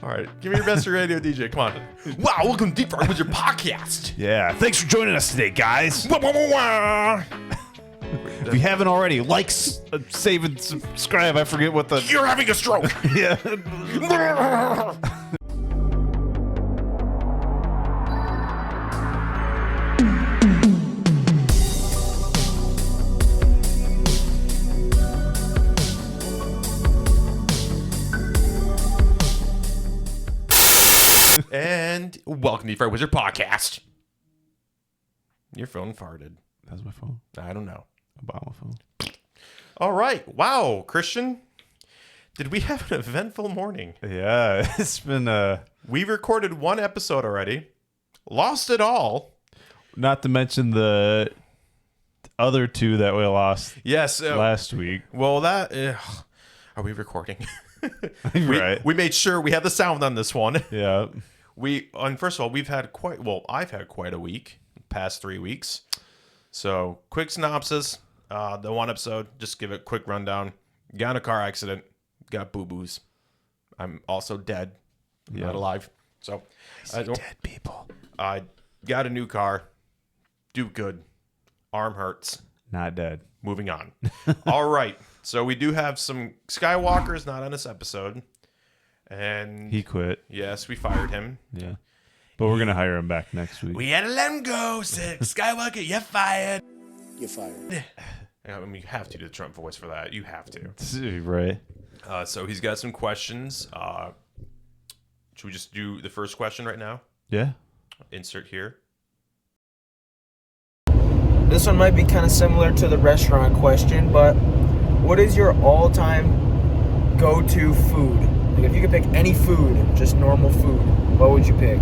All right, give me your best radio DJ. Come on. Wow, welcome to Deep Fried with your podcast. Yeah, thanks for joining us today, guys. If you haven't already, like, save, and subscribe. I forget what the... You're having a stroke. Yeah. And welcome to Deep Fried with your podcast. Your phone farted. That was my phone. I don't know. Obama phone. All right. Wow, Christian. Did we have an eventful morning? Yeah, it's been... We recorded one episode already. Lost it all. Not to mention the other two that we lost Yes. last week. Well, that... are we recording? Right. We made sure we had the sound on this one. Yeah. And first of all, I've had quite a week, past 3 weeks. So, quick synopsis. The one episode, just give it a quick rundown. Got in a car accident, got boo-boos. I'm also dead. I'm not alive. So, Dead people. I got a new car. Do good. Arm hurts. Not dead. Moving on. All right. So we do have some Skywalkers not on this episode. And He quit. yes, we fired him. Yeah. But we're going to hire him back next week. We had to let him go. Said, Skywalker, you're fired. You're fired. I mean, you have to do the Trump voice for that. You have to. Right. So he's got some questions. Should we just do the first question right now? Yeah. Insert here. This one might be kind of similar to the restaurant question, but what is your all-time go-to food? Like if you could pick any food, just normal food, what would you pick?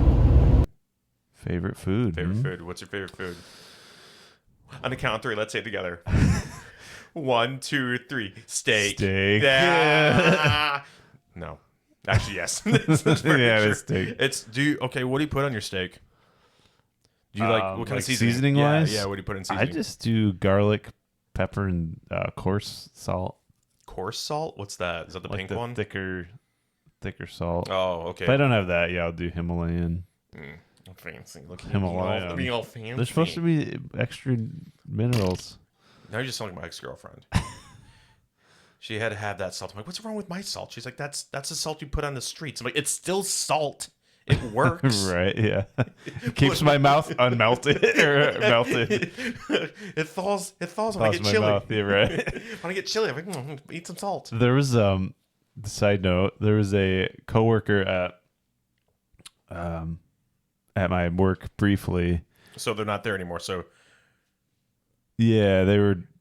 Favorite food. Favorite food. What's your favorite food? On the count of three, let's say it together. 1, 2, 3. Steak. Steak. Ah. No. Actually, yes. It's steak. Okay, what do you put on your steak? Do you what kind of seasoning yeah, wise? Yeah, what do you put in seasoning? I just do garlic, pepper, and coarse salt. Coarse salt? What's that? Is that the Like pink the one? thicker salt. Oh, okay. If I don't have that, yeah, I'll do Himalayan. Fancy. Look, Himalaya. being all fancy. There's supposed to be extra minerals. Now you're just sounding like my ex-girlfriend. She had to have that salt. I'm like, what's wrong with my salt? She's like, that's the salt you put on the streets. I'm like, it's still salt. It works. Right, yeah. It keeps my mouth unmelted or melted. It thaws when I get my chili. mouth, yeah, right. When I get chilly, I'm like, eat some salt. There was side note, there was a coworker at my work briefly. So they're not there anymore. So Yeah,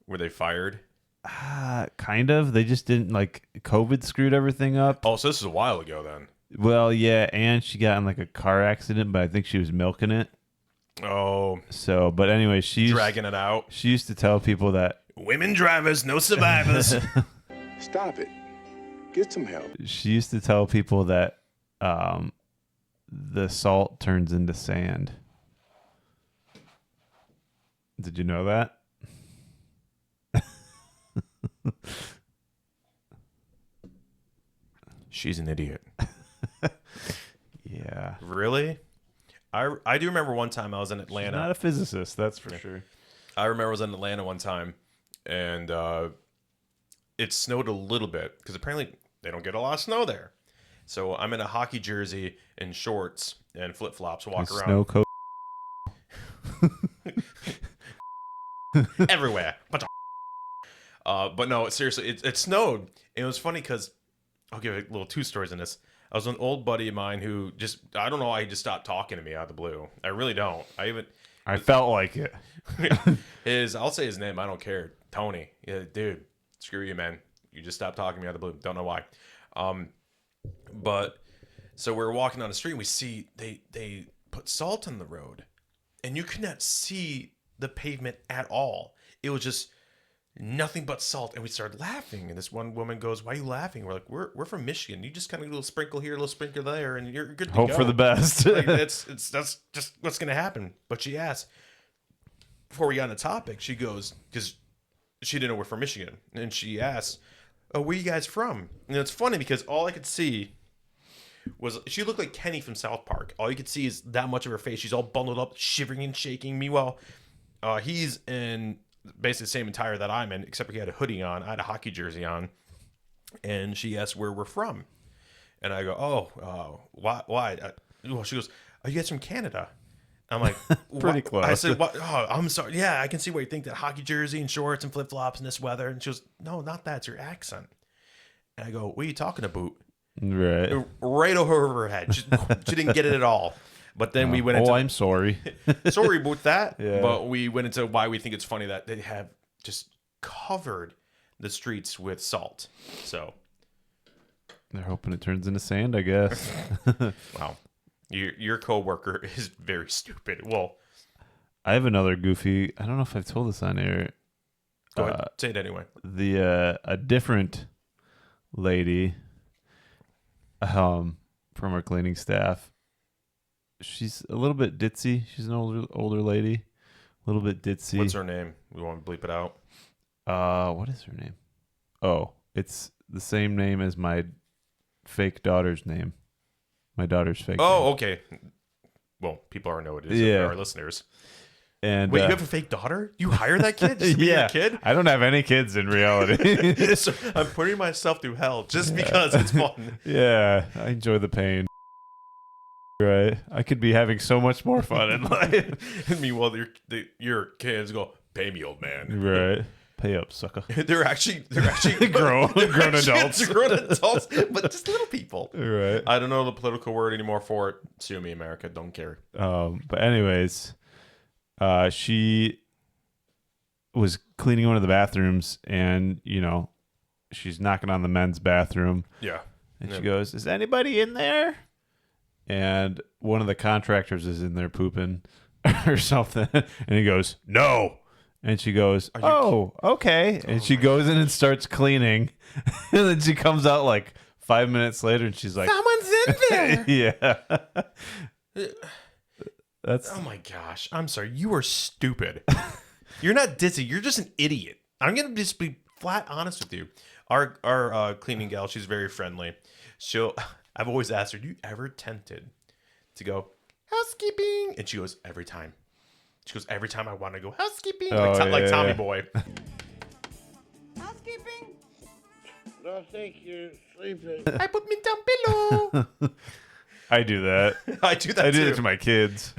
were they fired? kind of. They just didn't COVID screwed everything up. Oh, so this is a while ago then. Well, yeah, and she got in a car accident, but I think she was milking it. Oh, So, but anyway, dragging it out. She used to tell people that Women drivers, no survivors. Stop it. Get some help. she used to tell people that the salt turns into sand. Did you know that? She's an idiot. Yeah. Really? I do remember one time I was in Atlanta. She's not a physicist, that's for sure. I remember I was in Atlanta one time, and it snowed a little bit because apparently they don't get a lot of snow there. So I'm in a hockey jersey and shorts and flip flops, walk around Snow coat. everywhere. Bunch of but no, seriously, it snowed. And it was funny because I'll give a little two stories in this. I was with an old buddy of mine who I don't know why he just stopped talking to me out of the blue. I really don't. I felt like it. I'll say his name. I don't care. Tony. Yeah, dude, screw you, man. You just stopped talking to me out of the blue. Don't know why. But so we're walking down the street and we see they put salt on the road and you could not see the pavement at all. It was just nothing but salt. And we started laughing. And this one woman goes, "Why are you laughing?" We're like, we're from Michigan. You just kind of a little sprinkle here, a little sprinkle there, and you're good to Hope go. for the best. That's just what's going to happen. But she asked, before we got on the topic, she goes, because she didn't know we're from Michigan. And she asked, "Oh, where you guys from?" And it's funny because all I could see she looked like Kenny from South Park. All you could see is that much of her face. She's all bundled up, shivering and shaking. Meanwhile, he's in basically the same attire that I'm in, except he had a hoodie on. I had a hockey jersey on. And she asked where we're from. And I go, why? Well, she goes, are you guys from Canada? I'm like, Pretty "What?" close. I said, what? Oh, I'm sorry. Yeah, I can see why you think that hockey jersey and shorts and flip-flops in this weather. And she goes, no, not that. It's your accent. And I go, what are you talking about? Right. Right over her head. She didn't get it at all. But then we went into... I'm sorry. Sorry about that. Yeah. But we went into why we think it's funny that they have just covered the streets with salt. So... They're hoping it turns into sand, I guess. Wow. Your coworker is very stupid. Well, I have another goofy. I don't know if I've told this on air. go ahead. Say it anyway. A different lady from our cleaning staff. She's a little bit ditzy. She's an older lady. A little bit ditzy. What's her name? We want to bleep it out. What is her name? Oh, it's the same name as my fake daughter's name. My daughter's fake name. Oh, okay. Well, people already know what it is. Yeah. Our listeners. And Wait, you have a fake daughter? You hire that kid just to be your kid? I don't have any kids in reality. So I'm putting myself through hell just because it's fun. Yeah, I enjoy the pain. Right. I could be having so much more fun in life. And meanwhile, your kids go, pay me, old man. Right. Pay up, sucker. They're actually Grown adults. grown adults, but just little people. Right. I don't know the political word anymore for it. Sue me, America. Don't care. But anyways, she was cleaning one of the bathrooms, and she's knocking on the men's bathroom, Yeah. and she goes, "Is anybody in there?" And one of the contractors is in there pooping or something, and he goes, "No." And she goes, "Oh, okay." And she goes in and starts cleaning. And then she comes out like 5 minutes later and she's like, Someone's in there. yeah. That's Oh my gosh. I'm sorry. You are stupid. You're not dizzy. You're just an idiot. I'm going to just be flat honest with you. Our cleaning gal, she's very friendly. I've always asked her, do you ever tempted to go, housekeeping? And she goes, every time. She goes, every time I want to go, housekeeping. Like Tommy Boy. Housekeeping? I think you're sleeping. I put me down below. I do that. I do that I too. do it to my kids.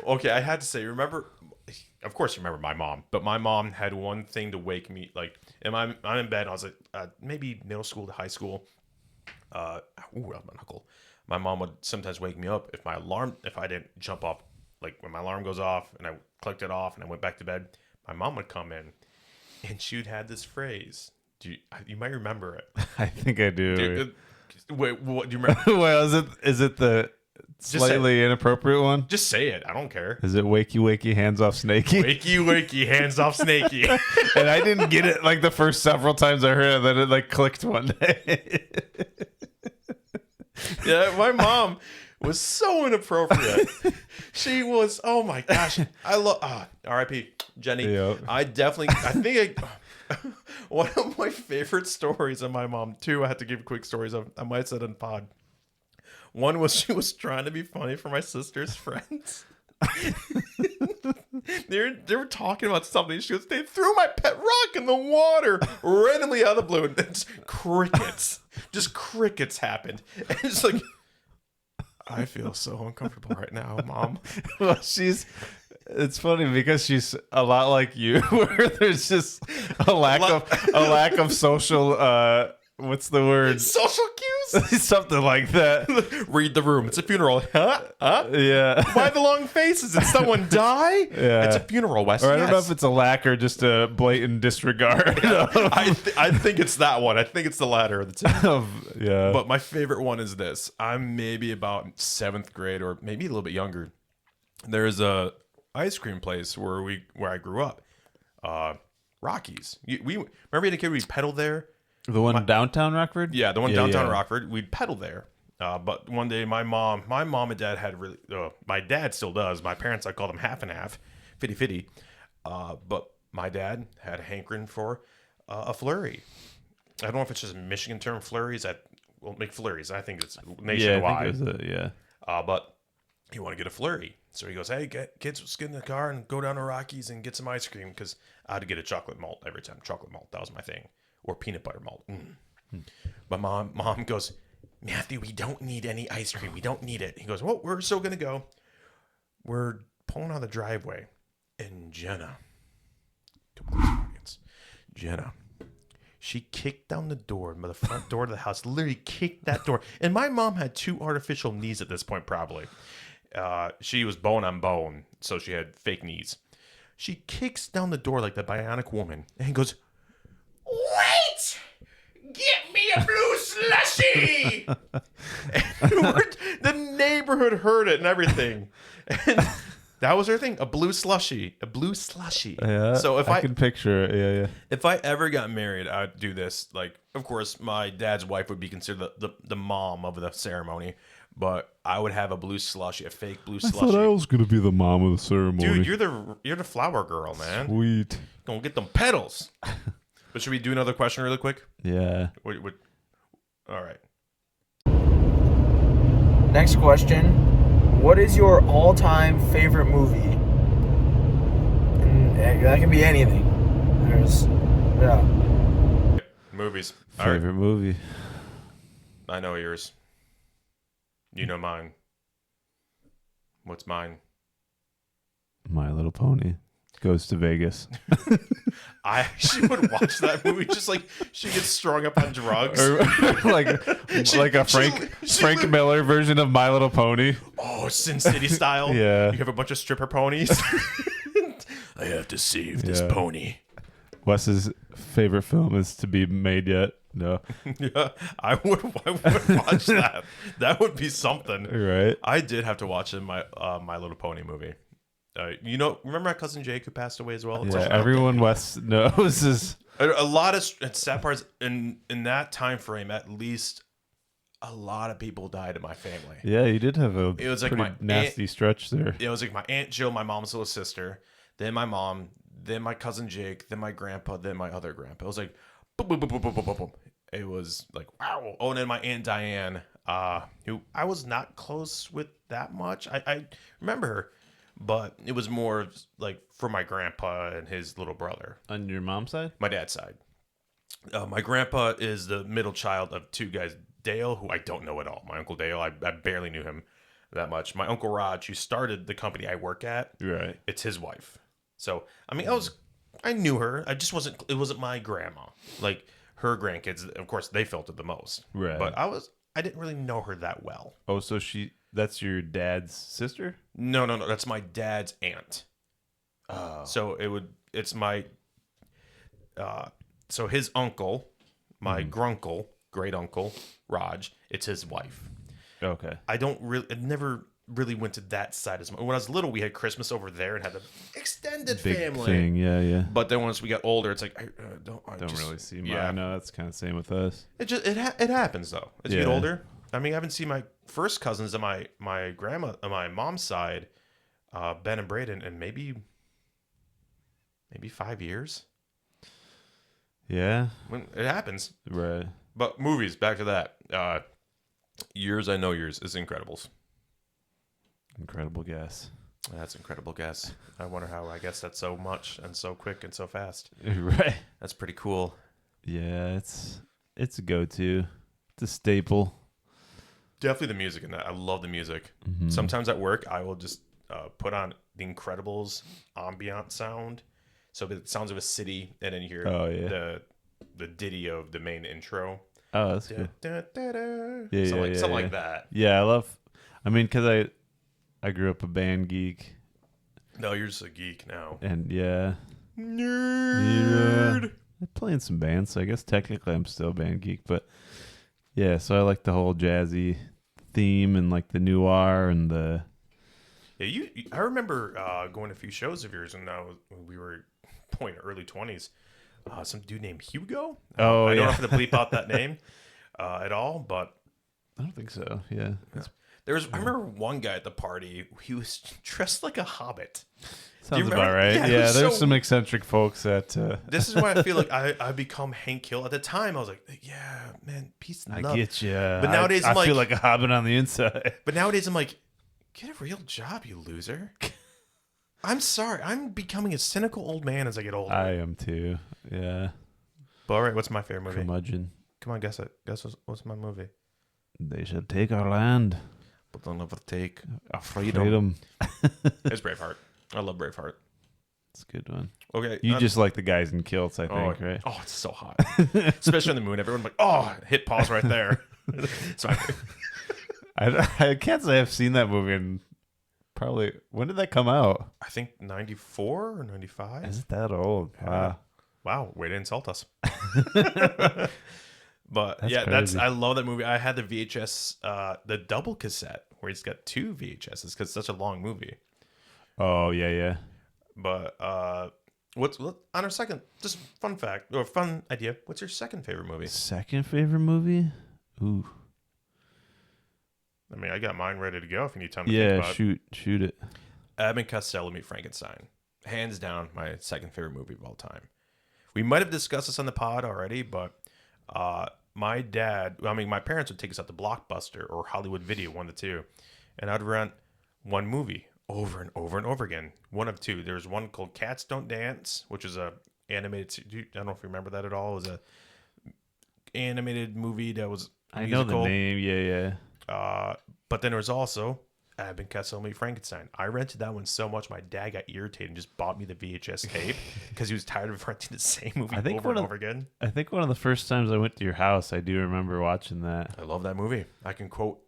Okay, I had to say, of course you remember my mom, but my mom had one thing to wake me, like, I'm in bed, I was like, maybe middle school to high school. My knuckle. My mom would sometimes wake me up if I didn't jump up, like when my alarm goes off and I clicked it off and I went back to bed, my mom would come in and she'd had this phrase. You might remember it. I think I do. Wait, what do you remember? Well, is it the slightly inappropriate one? Just say it. I don't care. Is it wakey wakey hands off snakey? Wakey, wakey, hands off snakey. And I didn't get it like the first several times I heard it, then it like clicked one day. Yeah, my mom was so inappropriate. She was, oh my gosh. I love, R.I.P. Jenny. Yep. One of my favorite stories of my mom, too, I had to give quick stories of, I might have said in pod. One was she was trying to be funny for my sister's friends. They were talking about something. She goes, they threw my pet rock in the water randomly out of the blue. And it's crickets. Just crickets happened. And it's like, I feel so uncomfortable right now, Mom. Well, it's funny because she's a lot like you, where there's just a lack of social what's the word? Social cues? Something like that. Read the room. It's a funeral. Huh? Yeah. Why the long faces? Did someone die? Yeah. It's a funeral, Wes. Or I don't know Yes. if it's a lack or just a blatant disregard. I think it's that one. I think it's the latter of the two. Yeah. But my favorite one is this. I'm maybe about 7th grade or maybe a little bit younger. There's a ice cream place where I grew up. Rockies. We remember the kid we pedaled there? The one downtown Rockford? Yeah, the one downtown yeah. Rockford. We'd pedal there. But one day my mom and dad had really, my dad still does. My parents, I call them half and half, 50-50. But my dad had a hankering for a flurry. I don't know if it's just a Michigan term, flurries. well, McFlurries. I think it's Yeah, I nationwide. think it was But you want to get a flurry. So he goes, hey, kids, let's get in the car and go down to Rockies and get some ice cream because I had to get a chocolate malt every time. Chocolate malt, that was my thing. Or peanut butter malt. But mom goes, Matthew, we don't need any ice cream. We don't need it. He goes, well, we're still going to go. We're pulling out of the driveway. And Jenna, Jenna, she kicked down the door, the front door to the house, literally kicked that door. And my mom had 2 artificial knees at this point, probably. She was bone on bone, so she had fake knees. She kicks down the door like the bionic woman and goes, wait! Get me a blue slushy! And the neighborhood heard it and everything. And that was her thing, a blue slushy. A blue slushy. Yeah, So if I can picture it. Yeah. if I ever got married, I'd do this. Like, of course, my dad's wife would be considered the mom of the ceremony, but I would have a blue slushy, a fake blue I slushy. thought I was gonna be the mom of the ceremony. Dude, you're the flower girl, man. Sweet. Don't get them petals. But should we do another question really quick? Yeah. All right. Next question. What is your all-time favorite movie? And that can be anything. Movies. All right. Favorite movie. I know yours. You know mine. What's mine? My Little Pony goes to Vegas. I actually would watch that movie just like she gets strung up on drugs. Or like a Frank Miller version of My Little Pony. Oh, Sin City style. Yeah. You have a bunch of stripper ponies. I have to save this Yeah. pony. Wes's favorite film is to be made yet. No. Yeah, I would watch that. That would be something. Right. I did have to watch My Little Pony movie. Remember my cousin Jake who passed away as well? It's Yeah, like- everyone Wes knows is a lot of sad parts in that time frame. At least a lot of people died in my family. yeah, you did have a It was like pretty my nasty stretch there. It was like my Aunt Jill, my mom's little sister, then my mom, then my cousin Jake, then my grandpa, then my other grandpa. It was like boom, boom, boom, boom, boom, boom, boom, boom. It was like wow. Oh, and then my Aunt Diane, who I was not close with that much. I remember her, but it was more like for my grandpa and his little brother. On your mom's side? My dad's side. My grandpa is the middle child of 2 guys, Dale, who I don't know at all. My Uncle Dale, I barely knew him that much. My Uncle Raj, who started the company I work at, Right. it's his wife. So, I mean, I knew her. It wasn't my grandma. Like, her grandkids, of course, they felt it the most. Right. But I didn't really know her that well. Oh, so that's your dad's sister? No, that's my dad's aunt. Oh. So it's my, so his uncle, my grunkle, great uncle, Raj, it's his wife. Okay. It never really went to that side as much. When I was little, we had Christmas over there and had the extended Big family. thing, yeah. But then once we got older, it's like, I don't Really see mine. Yeah. No, that's kind of same with us. It happens though. As you get Yeah. older. I mean, I haven't seen my first cousins on my grandma on my mom's side, Ben and Braden, in maybe 5 years. Yeah. When it happens. Right. But movies, back to that. Yours, I know yours is Incredibles. Incredible guess. That's an incredible guess. I wonder how I guess that so much and so quick and so fast. Right. That's pretty cool. Yeah, it's a go-to. It's a staple. Definitely the music in that. I love the music. Mm-hmm. Sometimes at work, I will just put on the Incredibles ambient sound. So the sounds of a city, and then you hear Oh, yeah. the ditty of the main intro. Oh, that's good. Yeah, Something like that. Yeah, because I grew up a band geek, No, you're just a geek now. and yeah, Nerd. I play in some bands, so I guess technically I'm still a band geek, but yeah, so I like the whole jazzy theme and like the noir and the Yeah, I remember going to a few shows of yours when we were early 20s. Some dude named Hugo. Oh, I don't yeah. have to bleep out that name at all, but I don't think so. Yeah. I remember one guy at the party. He was dressed like a hobbit. Sounds remember? about right. Yeah, it Yeah, was there's so- some eccentric folks that This is why I feel like I become Hank Hill. At the time, I was like, yeah, man, peace and I love. get you. But nowadays, I I'm feel like- like a hobbit on the inside. But nowadays, I'm like, get a real job, you loser. I'm sorry. I'm becoming a cynical old man as I get older. I am too. Yeah. But all right, what's my favorite movie? Curmudgeon. Come on, guess it. Guess what's my movie? They shall take our land. But they'll never take Our freedom. It's Braveheart. I love Braveheart. It's a good one. Okay. You just like the guys in kilts, I think, right? Oh, it's so hot. Especially on the moon. Everyone's like, oh, hit pause right there. So I can't say I've seen that movie in probably. When did that come out? I think 94 or 95. Is it that old? Wow. Wow, way to insult us. But That's yeah, crazy. I love that movie. I had the VHS, the double cassette where he's got 2 VHSs because it's such a long movie. Oh yeah, yeah. But what's on our second? Just fun fact or fun idea. What's your second favorite movie? Second favorite movie? Ooh. I mean, I got mine ready to go if you need time to think Yeah, about it. shoot it. Abbott and Costello Meet Frankenstein. Hands down, my second favorite movie of all time. We might have discussed this on the pod already, but my parents would take us out to Blockbuster or Hollywood Video, one of the two, and I'd rent one movie over and over and over again. One of two. There's one called Cats Don't Dance, which is a animated. I don't know if you remember that at all. It was a animated movie that was I know musical. the name. Yeah. But then there was also Abbott and Costello Meet Frankenstein. I rented that one so much my dad got irritated and just bought me the VHS tape because he was tired of renting the same movie I think over and over again. I think one of the first times I went to your house, I do remember watching that. I love that movie. I can quote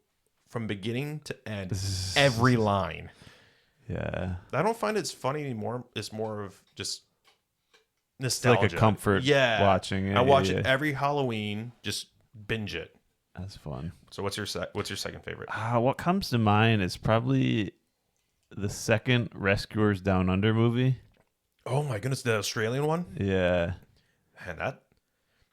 from beginning to end every line. Yeah. I don't find it's funny anymore. It's more of just It's nostalgia. like a comfort watching it. I watch yeah. it every Halloween. Just binge it. That's fun. So what's your second favorite? What comes to mind is probably the second Rescuers Down Under movie. Oh my goodness, the Australian one. Yeah. Man,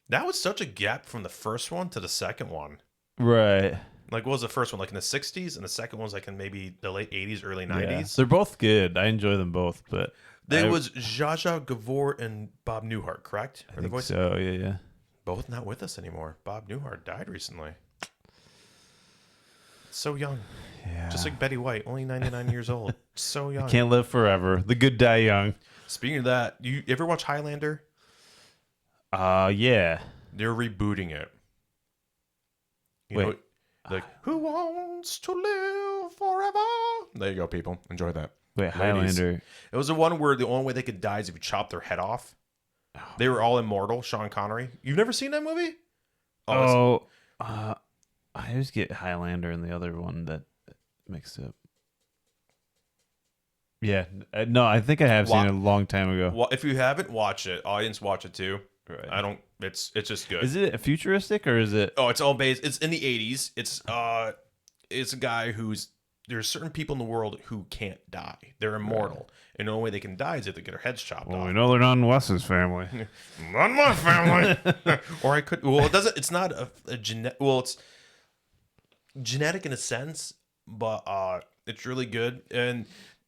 that was such a gap from the first one to the second one. Right. Like, what was the first one? Like in the 60s, and the second one was like in maybe the late 80s, early 90s. Yeah. They're both good. I enjoy them both, but There was Zsa Zsa Gabor and Bob Newhart, correct? I think so. Yeah. Both not with us anymore. Bob Newhart died recently. So young. Yeah. Just like Betty White, only 99 years old. So young. Can't live forever. The good die young. Speaking of that, you ever watch Highlander? Yeah. They're rebooting it. You Wait. know, like, who wants to live forever? There you go, people. Enjoy that. Wait, Highlander. It was the one where the only way they could die is if you chop their head off. They were all immortal. Sean Connery. You've never seen that movie? I always get Highlander and the other one that mixed up. Yeah. No, I think I have seen it a long time ago. Well, if you haven't, watch it. Audience, watch it too. Right. I don't. It's just good. Is it futuristic or is it? Oh, it's all based. It's in the 80s. It's a guy who's. There's certain people in the world who can't die. They're immortal, and the only way they can die is if they get their heads chopped Well, off. we know they're not in Wes's family. Not my family. Or I could. Well, it doesn't. It's not a genetic. Well, it's genetic in a sense, but it's really good. And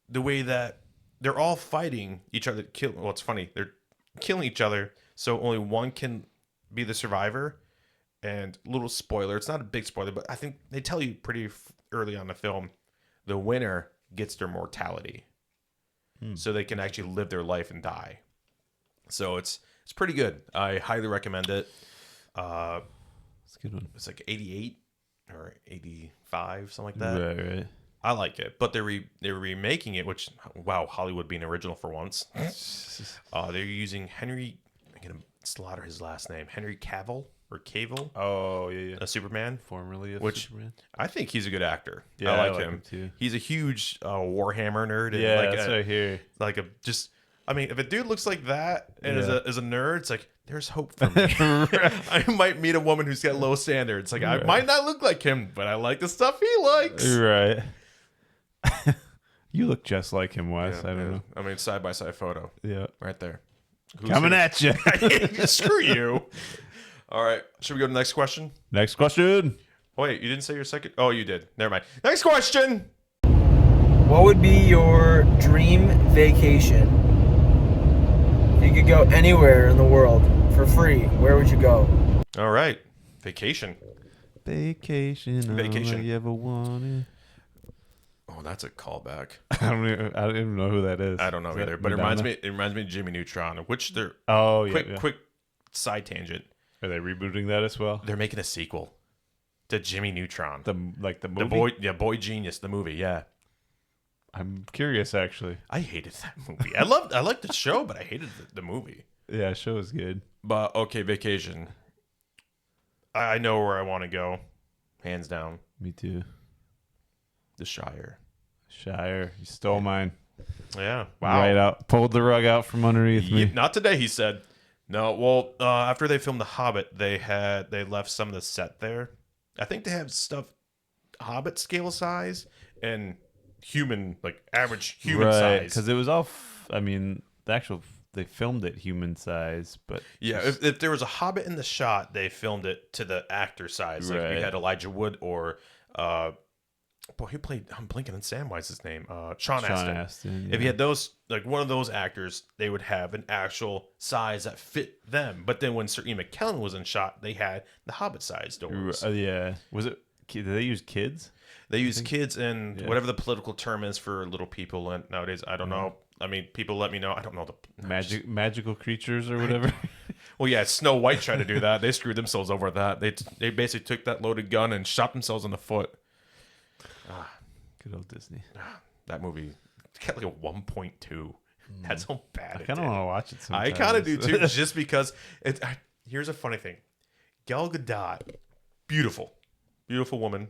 the way that they're all fighting each other. Well, it's funny. They're killing each other, so only one can be the survivor. And little spoiler. It's not a big spoiler, but I think they tell you pretty early on in the film. The winner gets their mortality, so they can actually live their life and die. So it's pretty good. I highly recommend it. It's a good one. It's like 88 or 85, something like that. Right. I like it, but they're remaking it, which, wow, Hollywood being original for once. They're using Henry. I'm gonna slaughter his last name. Henry Cavill or Cavill, Oh, yeah. a Superman. Formerly of Which- Superman. I think he's a good actor. Yeah, I like him. too. He's a huge Warhammer nerd. And Yeah, like that's what I hear. like a just. I mean, if a dude looks like that and Yeah. is a nerd, it's like there's hope for me. I might meet a woman who's got low standards. Like I might not look like him, but I like the stuff he likes. Right. You look just like him, Wes. I don't know. I mean, side by side photo Yeah. right there. Coming at you. Screw you. All right. Should we go to the next question? Next question. Oh, wait, you didn't say your second? Oh, you did. Never mind. Next question. What would be your dream vacation? If you could go anywhere in the world for free, where would you go? All right. Vacation. Vacation. You ever wanted. Oh, that's a callback. I don't even know who that is. I don't know Is either, that but it Madonna? reminds me of Jimmy Neutron, which they're Oh, yeah. quick side tangent. Are they rebooting that as well? They're making a sequel to Jimmy Neutron. The movie? Boy Genius, the movie, yeah. I'm curious, actually. I hated that movie. I liked the show, but I hated the movie. Yeah, show was good. But okay, vacation. I know where I want to go, hands down. Me too. The Shire. Shire, you stole mine. Yeah. Wow. Right out, pulled the rug out from underneath me. Not today, he said. No. Well, after they filmed The Hobbit, they left some of the set there. I think they have stuff Hobbit scale size and human, like average human size. Because it was all. They filmed it human size, but yeah, if there was a Hobbit in the shot, they filmed it to the actor size. Like you had Elijah Wood or who played? I'm blinking on Samwise's name. Sean Astin. Yeah. If you had those, like one of those actors, they would have an actual size that fit them. But then when Sir Ian McKellen was in shot, they had the Hobbit size doors. Yeah, was it? Did they use kids? They use kids and whatever the political term is for little people. And nowadays, I don't know. I mean, people let me know. I don't know the magical creatures or whatever. Well, yeah, Snow White tried to do that. They screwed themselves over with that. They basically took that loaded gun and shot themselves in the foot. Good old Disney. That movie got like a 1.2. That's how bad I kind of want to watch it sometimes. I kind of do too, just because here's a funny thing. Gal Gadot, beautiful woman.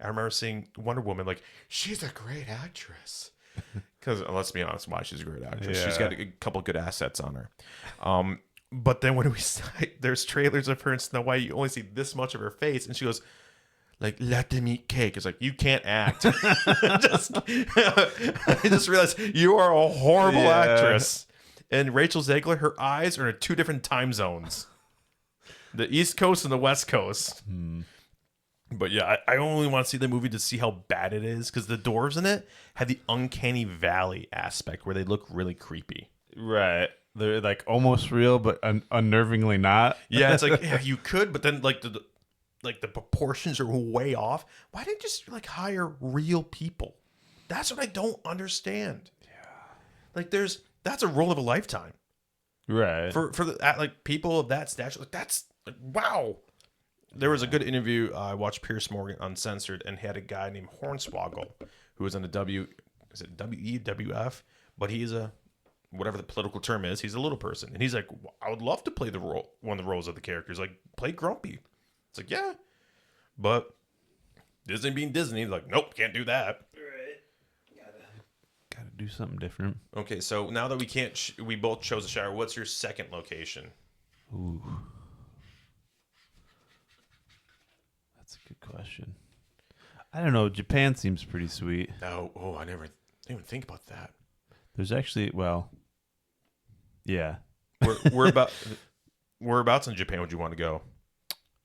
I remember seeing Wonder Woman, like, she's a great actress. Because let's be honest, why she's a great actress. Yeah. She's got a couple good assets on her. But then when there's trailers of her in Snow White, you only see this much of her face, and she goes, like, let them eat cake. It's like, you can't act. I just realized you are a horrible actress. And Rachel Zegler, her eyes are in two different time zones. The East Coast and the West Coast. But yeah, I only want to see the movie to see how bad it is, because the dwarves in it have the uncanny valley aspect where they look really creepy. Right. They're like almost real, but unnervingly not. Yeah, it's like, yeah, you could, but then like the proportions are way off. Why didn't you just like hire real people? That's what I don't understand. Yeah, like that's a role of a lifetime, right? For like people of that stature. Like that's like, wow. There was a good interview. I watched Piers Morgan Uncensored, and he had a guy named Hornswoggle who was in the WEWF, but he's a whatever the political term is. He's a little person, and he's like, I would love to play one of the roles of the characters, like play Grumpy. It's like, yeah, but Disney being Disney, like, nope, can't do that. Right. Gotta do something different. Okay, so now that we can't, we both chose a Shire. What's your second location? Ooh. That's a good question. I don't know. Japan seems pretty sweet. Oh, I never didn't even think about that. There's actually, well, yeah. Whereabouts in Japan would you want to go?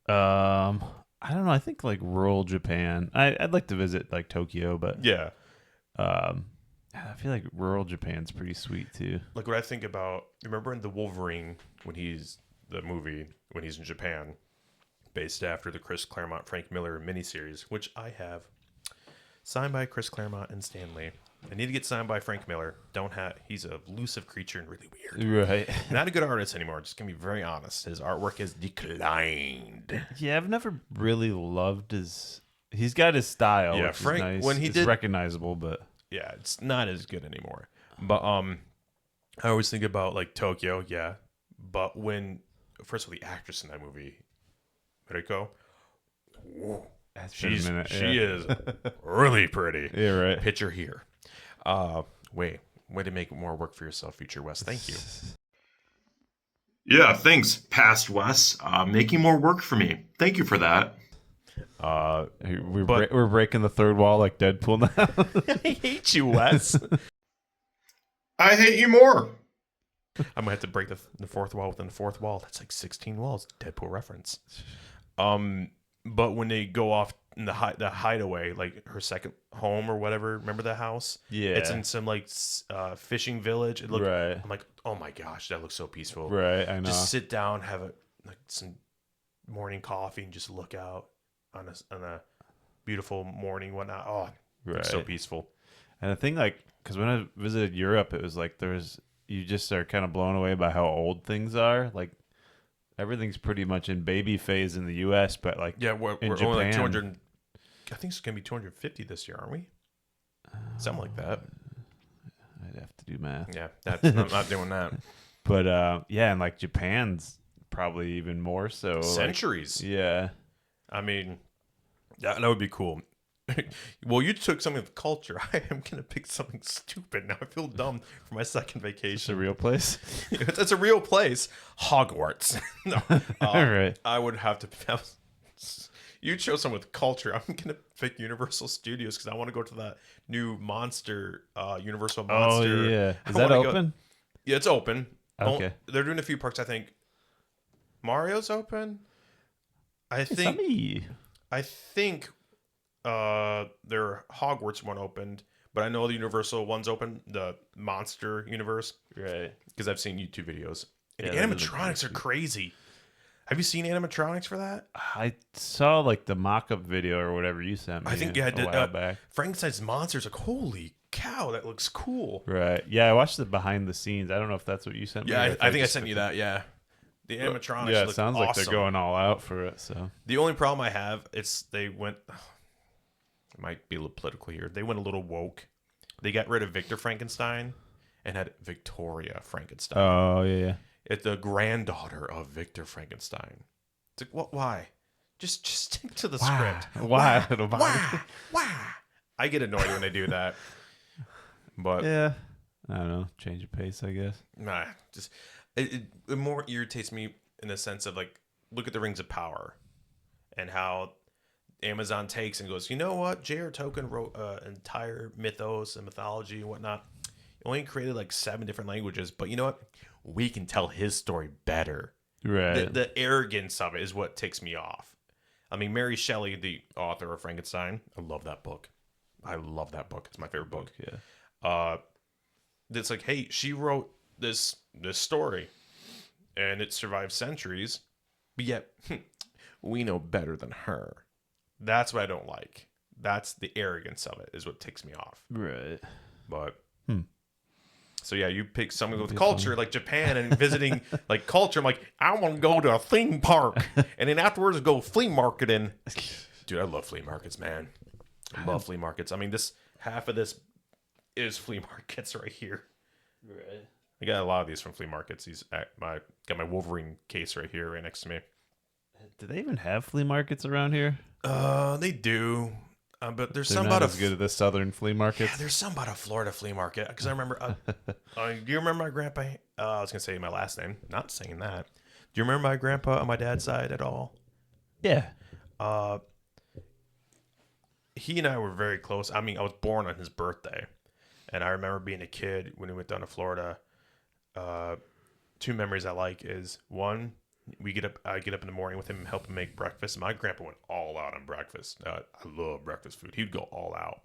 I don't know. I think like rural Japan. I'd like to visit like Tokyo, but yeah. I feel like rural Japan's pretty sweet too. Like what I think about, remember in the Wolverine when he's in Japan, based after the Chris Claremont Frank Miller miniseries, which I have, signed by Chris Claremont and Stan Lee. I need to get signed by Frank Miller. He's a elusive creature and really weird. Right. Not a good artist anymore. Just gonna be very honest. His artwork has declined. Yeah, I've never really loved his. He's got his style. Yeah, which Frank. is nice. When he did, recognizable, but yeah, it's not as good anymore. But I always think about like Tokyo. Yeah, but first of all, the actress in that movie, Mariko, she is really pretty. Yeah, right. Picture here. Way to make more work for yourself, future Wes. Thank you. Yeah, thanks, past Wes. Making more work for me. Thank you for that. We're breaking the third wall like Deadpool now. I hate you, Wes. I hate you more. I'm gonna have to break the fourth wall within the fourth wall. That's like 16 walls. Deadpool reference. But when they go off in the hideaway, like her second home or whatever, remember the house? Yeah. It's in some like fishing village. It looked, Right. I'm like, oh my gosh, that looks so peaceful. Right, I know. Just sit down, have some morning coffee, and just look out on a beautiful morning, whatnot. Oh, it's so peaceful. And the thing, like, because when I visited Europe, it was like you just are kind of blown away by how old things are. Like, everything's pretty much in baby phase in the U.S., but like we're in only like Japan, 200. I think it's gonna be 250 this year, aren't we? Something like that. I'd have to do math. Yeah, that's I'm not doing that. But yeah, and like Japan's probably even more so. Centuries. Like, yeah. I mean, that would be cool. Well, you took something with culture. I am gonna pick something stupid now. I feel dumb for my second vacation. It's a real place. It's a real place. Hogwarts. No, All right. I would have to. You chose something with culture. I'm gonna pick Universal Studios because I want to go to that new Monster, Universal Monster. Oh yeah. I Is that wanna go- open? Yeah, it's open. Okay. They're doing a few parks. I think Mario's open. I think their Hogwarts one opened, but I know the Universal one's open, the Monster Universe, Right. because I've seen YouTube videos. And Yeah, the those are animatronics are crazy. Have you seen animatronics for that? I saw like the mock-up video or whatever you sent me. I think a while back. Frankenstein's monsters. Like, holy cow, that looks cool. Right. Yeah, I watched the behind the scenes. I don't know if that's what you sent me. Yeah, or if I think I just sent you that. Yeah, the animatronics. Yeah, it look sounds like awesome. they're going all out for it. So The only problem I have is they went. It might be a little political here. They went a little woke. They got rid of Victor Frankenstein and had Victoria Frankenstein. oh yeah. It's the granddaughter of Victor Frankenstein. It's like, what? Why? Just stick to the script. Why? Why? I get annoyed when they do that. But Yeah. I don't know. Change of pace, I guess. nah, just it more irritates me in the sense of like, look at the Rings of Power and how Amazon takes and goes, you know what? J.R. Tolkien wrote an entire mythos and mythology and whatnot. He only created like 7 different languages, but you know what? We can tell his story better. Right. The arrogance of it is what takes me off. I mean, Mary Shelley, the author of Frankenstein, I love that book. It's my favorite book. Yeah. It's like, hey, she wrote this story, and it survived centuries, but yet we know better than her. That's what I don't like. That's the arrogance of it is what ticks me off. Right. But so yeah, you pick something with culture like Japan and visiting like culture. I'm like, I want to go to a theme park and then afterwards go flea marketing. Dude, I love flea markets, man. I love flea markets. I mean, this half of this is flea markets right here. Right. I got a lot of these from flea markets. Got my Wolverine case right here, right next to me. Do they even have flea markets around here? They do. But there's They're some not about as good as the southern flea markets. Yeah, there's some about a Florida flea market because I remember. Do you remember my grandpa? I was gonna say my last name. Not saying that. Do you remember my grandpa on my dad's side at all? Yeah. He and I were very close. I mean, I was born on his birthday, and I remember being a kid when we went down to Florida. 2 memories I like is one. I get up in the morning with him and help him make breakfast. My grandpa went all out on breakfast. I love breakfast food. He'd go all out.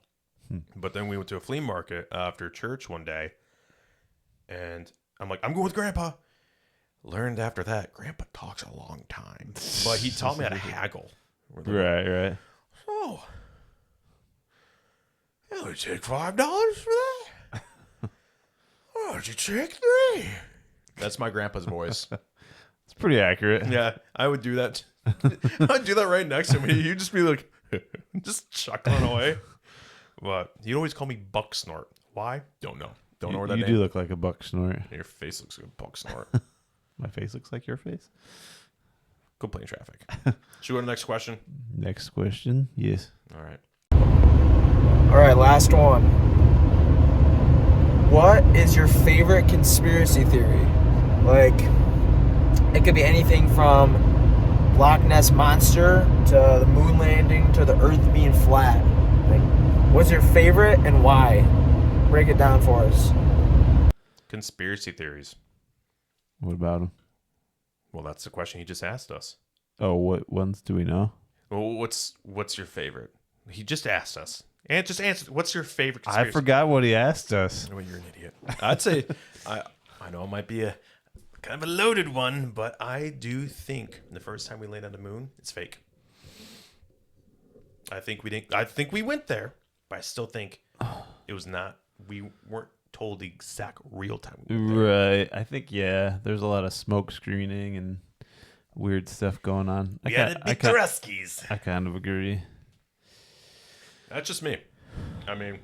But then we went to a flea market after church one day, and I'm like, I'm going with Grandpa. Learned after that, Grandpa talks a long time, but he taught me how to haggle. Right. Oh, it would take $5 for that. Oh, did you take 3? That's my grandpa's voice. It's pretty accurate. Yeah, I would do that. I'd do that right next to me. You'd just be like, just chuckling away. But he'd always call me Buck Snort. Why? Don't know. Don't know where that You name. do look like a buck snort. Your face looks like a Buck Snort. My face looks like your face. Go play in traffic. Should we go to the next question? Next question. Yes. All right. All right, last one. What is your favorite conspiracy theory? Like, it could be anything from Loch Ness Monster to the moon landing to the Earth being flat. Like, what's your favorite and why? Break it down for us. Conspiracy theories. What about them? Well, that's the question he just asked us. Oh, what ones do we know? Well, what's your favorite? He just asked us. And just answer. What's your favorite I conspiracy? forgot what he asked us. Oh, you're an idiot. I'd say I know it might be a kind of a loaded one, but I do think the first time we landed on the moon, it's fake. I think we didn't. I think we went there, but I still think it was not. We weren't told the exact real time we went there. Right. I think, yeah, there's a lot of smoke screening and weird stuff going on. We had to beat the Ruskies. I kind of agree. That's just me. I mean,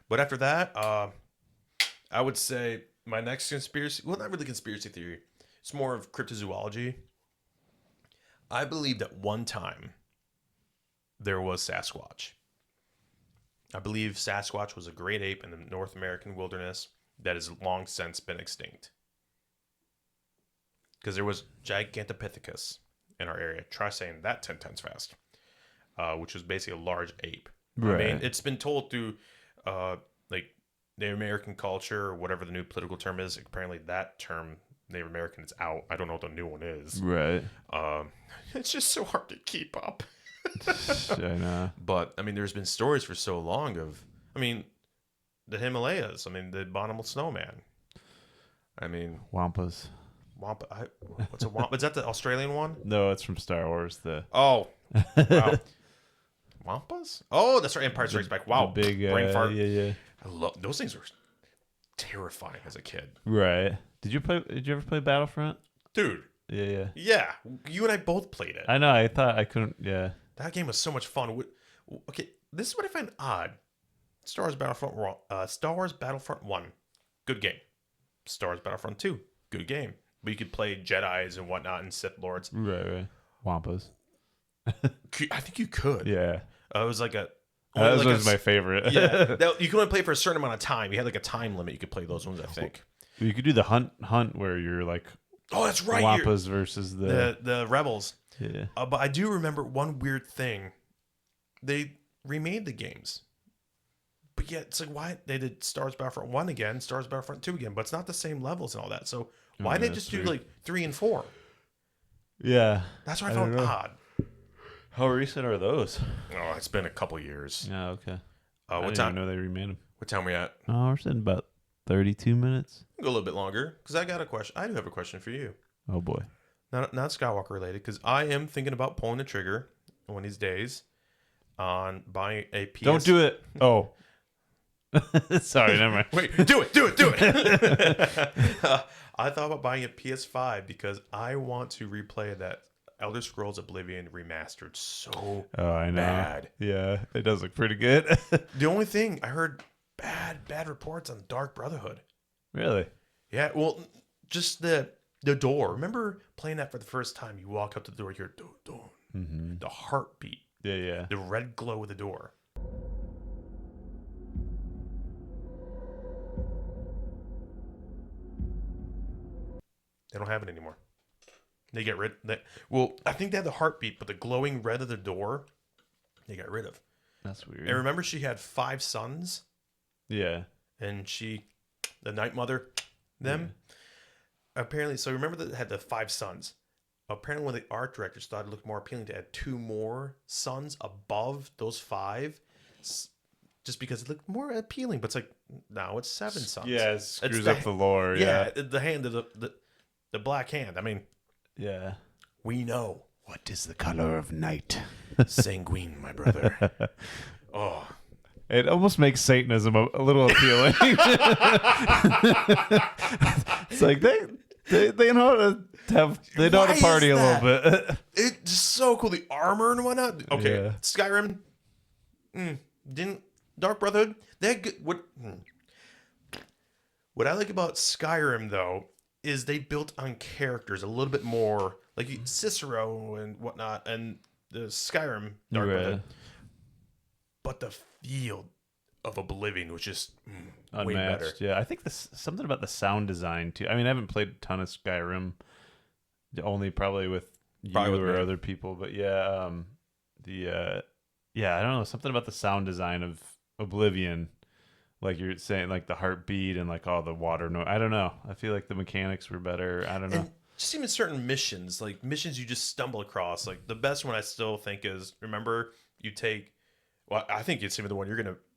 but after that, I would say my next conspiracy, well, not really conspiracy theory. It's more of cryptozoology. I believe that one time there was Sasquatch. I believe Sasquatch was a great ape in the North American wilderness that has long since been extinct. Because there was Gigantopithecus in our area. Try saying that 10 times fast. Which was basically a large ape. Right. I mean, it's been told through like Native American culture or whatever the new political term is. Apparently that term, Native American, is out. I don't know what the new one is. Right. It's just so hard to keep up. I know. But, I mean, there's been stories for so long of, I mean, the Himalayas. I mean, the abominable snowman. I mean, Wampas. Wampa. What's a Wampa? Is that the Australian one? No, it's from Star Wars. Oh. Wow. Wampas? Oh, that's right. Empire Strikes Back. Wow. The big brain fart. Yeah. I love those things. Were terrifying as a kid, Right. Did you ever play Battlefront? dude. Yeah. Yeah, you and I both played it. I know. I thought I couldn't. Yeah. That game was so much fun. Okay, this is what I find odd. Star Wars Battlefront 1, good game. Star Wars Battlefront 2, good game. But you could play Jedis and whatnot and Sith Lords. Right. Wampas. I think you could. Yeah. It was like a. That like was my favorite. Yeah, you can only play for a certain amount of time. You had like a time limit. You could play those ones, I think. You could do the hunt where you're like Oh, that's right. Wampas versus the rebels. Yeah. But I do remember one weird thing. They remade the games. But yet, it's like, why? They did Star Wars Battlefront 1 again, Star Wars Battlefront 2 again, but it's not the same levels and all that. So why didn't they just do weird. like 3 and 4? Yeah. That's what I don't found know. odd. How recent are those? Oh, it's been a couple years. Yeah, okay. What I didn't time? even know they remade them. What time we at? Oh, we're sitting about 32 minutes. Go a little bit longer because I got a question. I do have a question for you. Oh, boy. Not Skywalker related, because I am thinking about pulling the trigger one of these days on buying a PS. Don't do it. Oh. Sorry, never mind. Wait, do it. I thought about buying a PS5 because I want to replay that Elder Scrolls Oblivion remastered so Oh, I know. bad. Yeah, it does look pretty good. The only thing I heard bad reports on Dark Brotherhood. Really? Yeah, well, just the door. Remember playing that for the first time? You walk up to the door, you're the heartbeat, Yeah. the red glow of the door. They don't have it anymore. They get rid. Well, I think they had the heartbeat, but the glowing red of the door, they got rid of. That's weird. And remember, she had 5 sons, Yeah. and the Night Mother, them. Apparently, so remember that it had the 5 sons. Apparently, when the art directors thought it looked more appealing to add 2 more sons above those 5, just because it looked more appealing. But it's like, now it's 7 sons. Yeah, it screws It's up the lore. Yeah, Yeah. the hand of the black hand. I mean, Yeah. we know. What is the color of night? Sanguine, my brother. Oh. It almost makes Satanism a little appealing. It's like they know how to have they know how Why to party is a little that? bit. It's so cool. The armor and whatnot. Okay, Yeah. Skyrim. Didn't Dark Brotherhood? They had good, what I like about Skyrim though is they built on characters a little bit more, like Cicero and whatnot, and the Skyrim Dark Right. Brotherhood. But the feel of Oblivion was just way better. Unmatched. Yeah, I think something about the sound design too. I mean, I haven't played a ton of Skyrim, only probably with you Probably with or me. other people. But yeah, I don't know, something about the sound design of Oblivion, like you're saying, like the heartbeat and like all the water noise. I don't know. I feel like the mechanics were better. I don't know. just even certain missions, like missions you just stumble across. Like the best one I still think is, remember, you take, well, I think it's even the one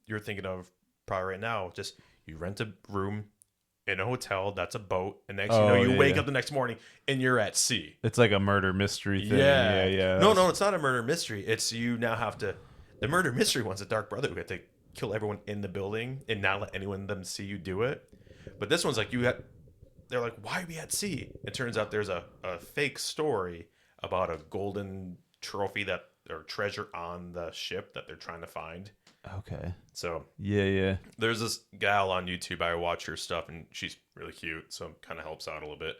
you're thinking of probably right now. Just you rent a room in a hotel that's a boat, and next you wake up the next morning and you're at sea. It's like a murder mystery thing. Yeah. No, it's not a murder mystery. It's you now have to. The murder mystery one's a Dark Brotherhood. You have to kill everyone in the building and not let anyone of them see you do it. But this one's like they're like, why are we at sea? It turns out there's a fake story about a golden trophy or treasure on the ship that they're trying to find. Okay. So yeah. there's this gal on YouTube. I watch her stuff, and she's really cute, so it kind of helps out a little bit.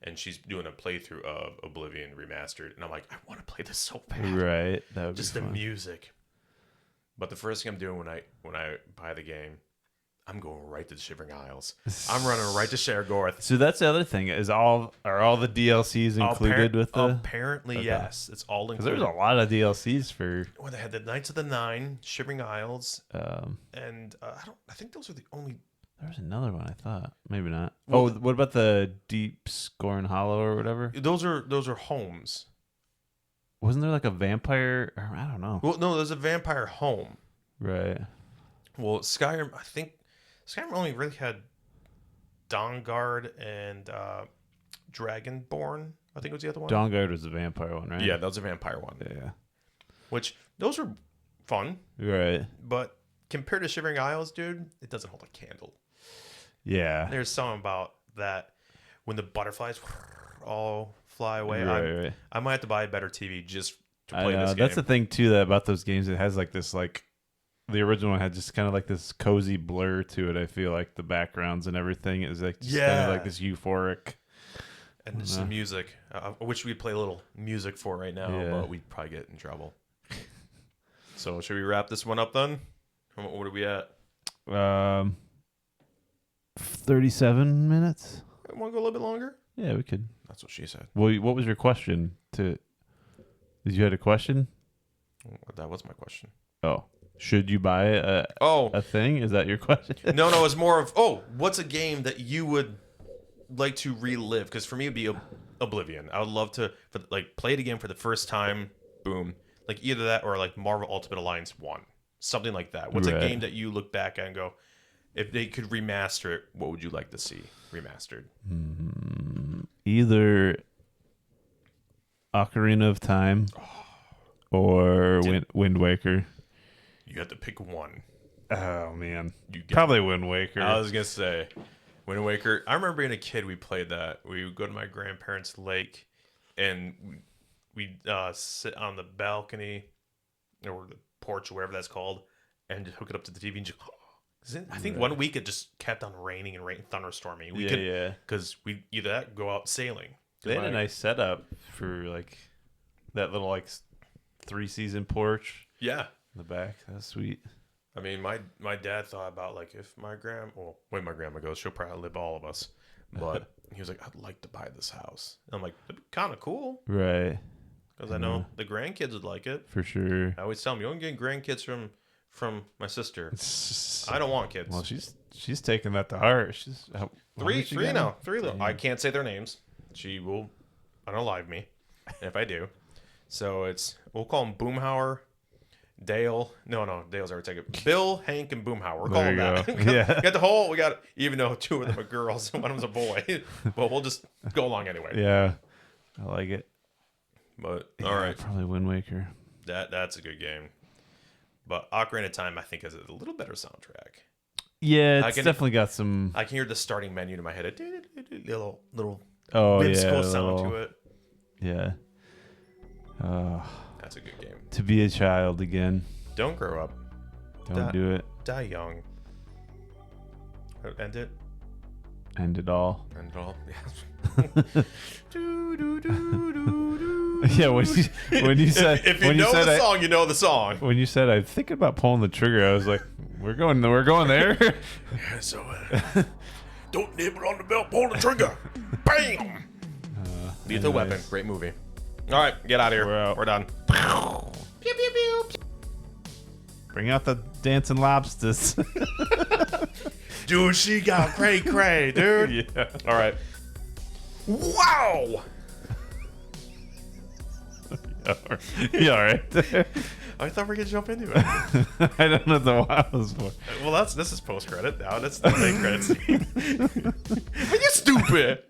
And she's doing a playthrough of Oblivion Remastered, and I'm like, I want to play this so bad. Right. That would just be the fun. music. But the first thing I'm doing when I buy the game, I'm going right to the Shivering Isles. I'm running right to Shergorth. So that's the other thing are all the DLCs included with the? Apparently, Okay. yes. It's all Because included. there's a lot of DLCs for. Well, they had the Knights of the Nine, Shivering Isles, and I think those are the only. There was another one I thought. Maybe not. Well, what about the Deep Scorn Hollow or whatever? Those are homes. Wasn't there like a vampire? Or, I don't know. Well, no, there's a vampire home. Right. Well, Skyrim, I think Skyrim only really had Dawnguard and Dragonborn. I think was the other one. Dawnguard was the vampire one, right? Yeah, that was a vampire one. Yeah. Which those are fun, Right. but compared to Shivering Isles, dude, it doesn't hold a candle. Yeah. There's something about that when the butterflies all fly away. Right. I might have to buy a better TV just to I play know. this game. That's the thing too about those games. It has like this the original one had just kind of like this cozy blur to it. I feel like the backgrounds and everything is like just kind of like this euphoric. And just the music. I wish we'd play a little music for right now, but we'd probably get in trouble. So should we wrap this one up then? What are we at? 37 minutes. Want to go a little bit longer? Yeah, we could. That's what she said. Well, what was your question? Did you had a question? That was my question. Oh, should you buy a thing? Is that your question? No, it's more of, what's a game that you would like to relive? Because for me, it'd be Oblivion. I would love to play it again for the first time. Boom. Like either that or like Marvel Ultimate Alliance 1. Something like that. What's a game that you look back at and go, if they could remaster it, what would you like to see remastered? Either Ocarina of Time or Wind Waker. You have to pick one. Oh, man. Probably Wind Waker. I was going to say Wind Waker. I remember being a kid, we played that. We would go to my grandparents' lake, and we'd sit on the balcony or the porch or whatever that's called, and just hook it up to the TV and just... I think 1 week it just kept on raining and thunderstorming. Because we either that go out sailing. They had a nice setup for like that little 3-season porch. Yeah. In the back. That's sweet. I mean, my dad thought about if my when my grandma goes, she'll probably outlive all of us. But he was like, I'd like to buy this house. And I'm like, that'd be kind of cool. Right. Because I know the grandkids would like it. For sure. I always tell them, you don't get grandkids from my sister. I don't want kids. Well, she's taking that to heart. She's three now. I can't say their names. She will unalive me if I do. So we'll call them Boomhauer, Dale. No, Dale's already taken. Bill, Hank, and Boomhauer. We're calling that. Yeah. We got even though 2 of them are girls and one of them's a boy, but we'll just go along anyway. Yeah, I like it. But all right, probably Wind Waker. That's a good game. But Ocarina of Time, I think, has a little better soundtrack. Yeah, it's definitely got some. I can hear the starting menu in my head. A little whimsical sound to it. Yeah. That's a good game. To be a child again. Don't grow up. Don't do it. Die young. End it. End it all. End it all. Yeah, when you said if you know the song, you know the song. When you said I'm thinking about pulling the trigger, I was like, we're going there. Yeah, so don't nibble on the belt, pull the trigger. Bam. Lethal Weapon, great movie. All right, get out of here. We're out. We're done. Pew, pew, pew. Bring out the dancing lobsters. Dude, she got cray, dude. Yeah. All right. Wow. Yeah, all right. I thought we could jump into it. I don't know what the wow was for. Well, this is post credit now. That's the main credit scene. Are you stupid?